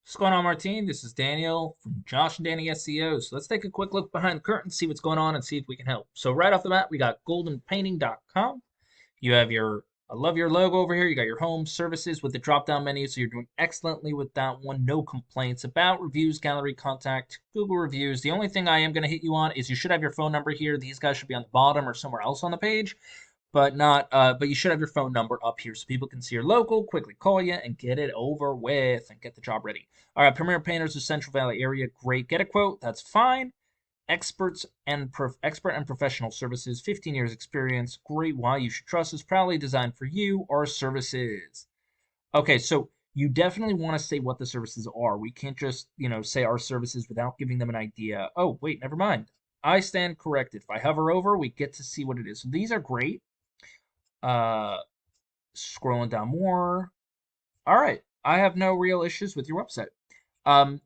What's going on, Martine? This is Daniel from Josh and Danny SEO. So let's take a quick look behind the curtain, see what's going on, and see if we can help. So right off the bat, we got goldenpainting.com. You have I love your logo over here. You got your home services with the drop-down menu, so you're doing excellently with that one. No complaints. About reviews, gallery, contact, Google reviews. The only thing I am going to hit you on is you should have your phone number here. These guys should be on the bottom or somewhere else on the page, but not but you should have your phone number up here so people can see your local, quickly call you and get it over with and get the job ready. All right, Premier Painters of Central Valley area, great. Get a quote, that's fine. Expert and professional services, 15 years experience, great. Why you should trust us, proudly designed for you. Our services. Okay, so you definitely want to say what the services are. We can't just, say our services without giving them an idea. Oh, wait, never mind. I stand corrected. If I hover over, we get to see what it is. So these are great. Uh, Scrolling down more. All right, I have no real issues with your website.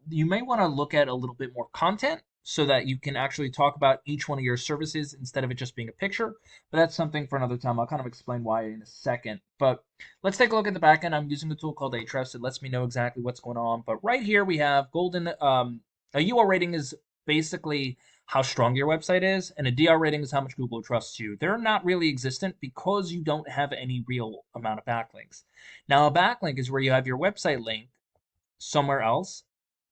You may want to look at a little bit more content so that you can actually talk about each one of your services instead of it just being a picture. But that's something for another time. I'll kind of explain why in a second. But let's take a look at the back end. I'm using a tool called Ahrefs. It lets me know exactly what's going on. But right here we have golden. A UR rating is basically how strong your website is, and a DR rating is how much Google trusts you. They're not really existent because you don't have any real amount of backlinks. Now, a backlink is where you have your website link somewhere else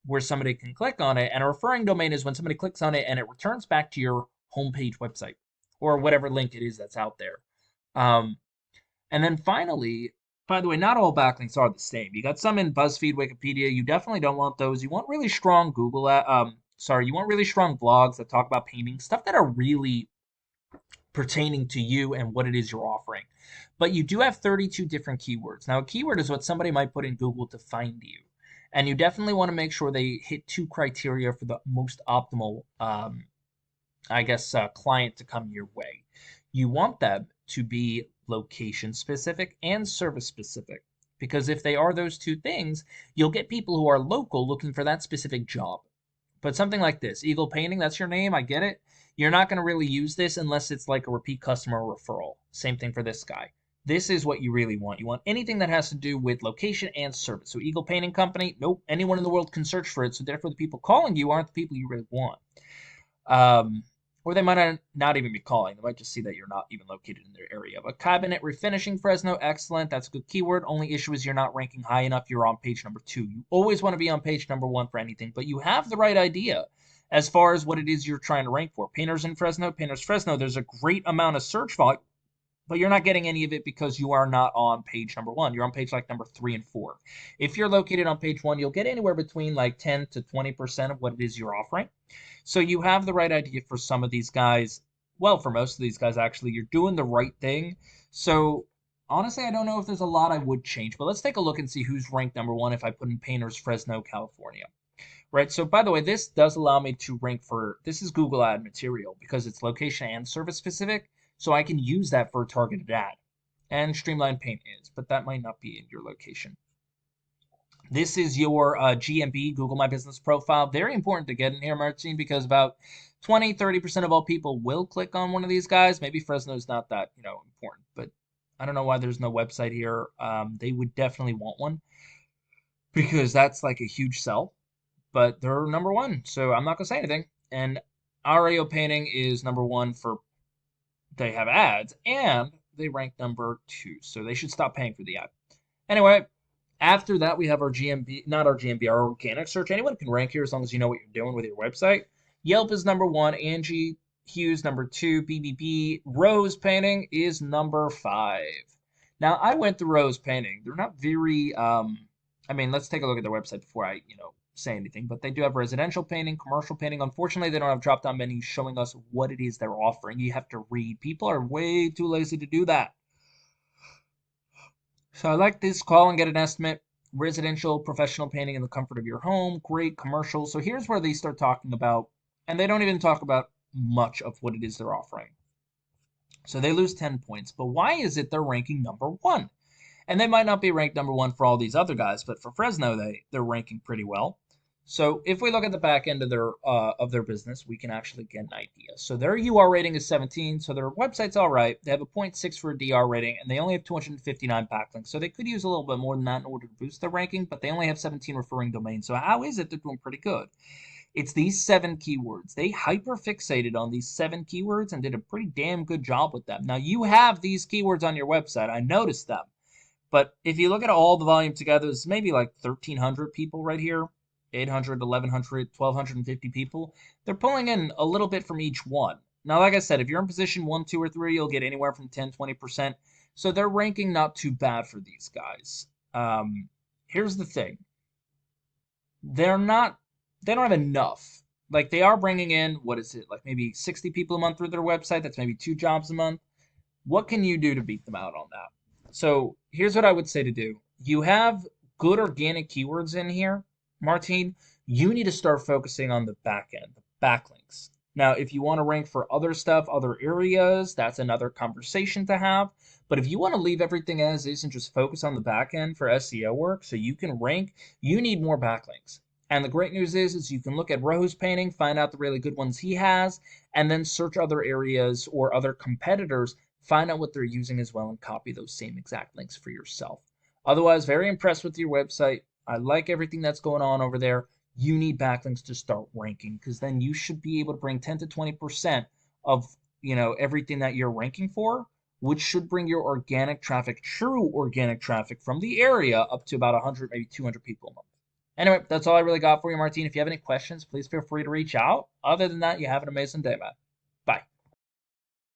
where somebody can click on it, and a referring domain is when somebody clicks on it and it returns back to your homepage website or whatever link it is that's out there. And then finally, by the way, not all backlinks are the same. You got some in BuzzFeed, Wikipedia. You definitely don't want those. You want really strong you want really strong blogs that talk about painting, stuff that are really pertaining to you and what it is you're offering. But you do have 32 different keywords. Now, a keyword is what somebody might put in Google to find you. And you definitely want to make sure they hit two criteria for the most optimal, client to come your way. You want them to be location specific and service specific. Because if they are those two things, you'll get people who are local looking for that specific job. But something like this, Eagle Painting, that's your name, I get it. You're not going to really use this unless it's like a repeat customer referral. Same thing for this guy. This is what you really want. You want anything that has to do with location and service. So Eagle Painting Company, nope, anyone in the world can search for it. So therefore the people calling you aren't the people you really want. Or they might not even be calling. They might just see that you're not even located in their area. But cabinet refinishing Fresno, excellent. That's a good keyword. Only issue is you're not ranking high enough. You're on page number 2. You always want to be on page number 1 for anything, but you have the right idea as far as what it is you're trying to rank for. Painters in Fresno, Painters Fresno, there's a great amount of search volume, but you're not getting any of it because you are not on page number 1. You're on page like number 3 and 4. If you're located on page 1, you'll get anywhere between like 10 to 20% of what it is you're offering. So you have the right idea for some of these guys. Well, for most of these guys, actually, you're doing the right thing. So honestly, I don't know if there's a lot I would change, but let's take a look and see who's ranked number 1 if I put in Painters Fresno, California. Right, so by the way, this does allow me to rank for, this is Google ad material because it's location and service specific, so I can use that for a targeted ad. And Streamline Paint is, but that might not be in your location. This is your GMB, Google My Business profile. Very important to get in here, Martine, because about 20-30% of all people will click on one of these guys. Maybe Fresno's not that, important, but I don't know why there's no website here. They would definitely want one because that's like a huge sell. But they're number 1, so I'm not gonna say anything. And RAO Painting is number 1 for they have ads and they rank number 2, so they should stop paying for the ad. Anyway, after that we have our GMB, not our GMB, our organic search. Anyone can rank here as long as you know what you're doing with your website. Yelp is number 1, Angie Hughes number 2, BBB. Rose Painting is number 5. Now I went through Rose Painting. They're not very let's take a look at their website before I, say anything, but they do have residential painting, commercial painting. Unfortunately, they don't have drop-down menus showing us what it is they're offering. You have to read. People are way too lazy to do that. So I like this, call and get an estimate. Residential, professional painting in the comfort of your home. Great commercial. So here's where they start talking about, and they don't even talk about much of what it is they're offering. So they lose 10 points. But why is it they're ranking number 1? And they might not be ranked number 1 for all these other guys, but for Fresno, they're ranking pretty well. So if we look at the back end of their business, we can actually get an idea. So their UR rating is 17, so their website's all right. They have a zero point 0.6 for a DR rating, and they only have 259 backlinks. So they could use a little bit more than that in order to boost their ranking, but they only have 17 referring domains. So how is it they're doing pretty good? It's these 7 keywords. They hyper fixated on these 7 keywords and did a pretty damn good job with them. Now you have these keywords on your website. I noticed them. But if you look at all the volume together, it's maybe like 1,300 people right here, 800, 1,100, 1,250 people. They're pulling in a little bit from each one. Now, like I said, if you're in position 1, 2, or 3, you'll get anywhere from 10, 20%. So they're ranking not too bad for these guys. Here's the thing. They're not, they don't have enough. Like they are bringing in, what is it, like maybe 60 people a month through their website. That's maybe 2 jobs a month. What can you do to beat them out on that? So here's what I would say to do. You have good organic keywords in here, Martine. You need to start focusing on the back end, the backlinks. Now, if you want to rank for other stuff, other areas, that's another conversation to have. But if you want to leave everything as is and just focus on the back end for SEO work so you can rank, you need more backlinks. And the great news is you can look at Rojos painting, find out the really good ones he has, and then search other areas or other competitors, find out what they're using as well, and copy those same exact links for yourself. Otherwise, very impressed with your website. I like everything that's going on over there. You need backlinks to start ranking because then you should be able to bring 10 to 20% of everything that you're ranking for, which should bring your organic traffic, true organic traffic from the area up to about 100, maybe 200 people a month. Anyway, that's all I really got for you, Martine. If you have any questions, please feel free to reach out. Other than that, you have an amazing day, man.